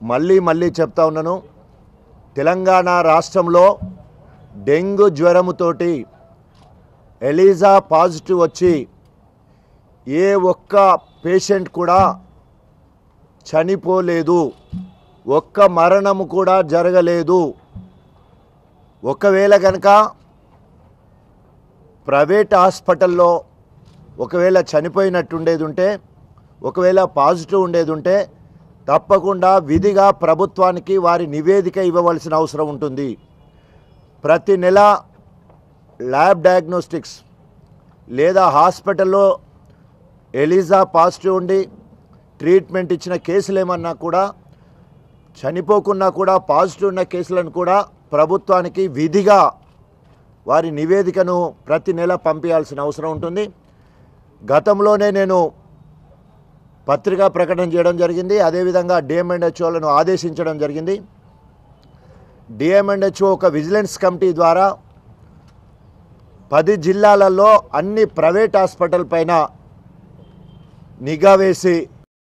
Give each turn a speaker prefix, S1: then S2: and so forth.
S1: మళ్ళీ చెప్తా ఉన్నాను, తెలంగాణ రాష్ట్రంలో డెంగ్యూ జ్వరముతోటి ఎలిజా పాజిటివ్ వచ్చి ఏ ఒక్క పేషెంట్ కూడా చనిపోలేదు, ఒక్క మరణము కూడా జరగలేదు. ఒకవేళ కనుక ప్రైవేట్ హాస్పిటల్లో ఒకవేళ చనిపోయినట్టుండేది ఉంటే, ఒకవేళ పాజిటివ్ ఉండేది ఉంటే తప్పకుండా విధిగా ప్రభుత్వానికి వారి నివేదిక ఇవ్వవలసిన అవసరం ఉంటుంది. ప్రతి నెల ల్యాబ్ డయాగ్నోస్టిక్స్ లేదా హాస్పిటల్లో ఎలిజా పాజిటివ్ ఉండి ట్రీట్మెంట్ ఇచ్చిన కేసులు ఏమన్నా కూడా చనిపోకున్నా కూడా పాజిటివ్ ఉన్న కేసులను కూడా ప్రభుత్వానికి విధిగా వారి నివేదికను ప్రతి నెల పంపించాల్సిన అవసరం ఉంటుంది. గతంలోనే నేను పత్రికా ప్రకటన చేయడం జరిగింది. అదేవిధంగా డిఎంఎండ్హెచ్ఓలను ఆదేశించడం జరిగింది. డిఎంఎండ్హెచ్ఓ ఒక విజిలెన్స్ కమిటీ ద్వారా 10 జిల్లాలలో అన్ని ప్రైవేట్ హాస్పిటల్ పైన నిఘా వేసి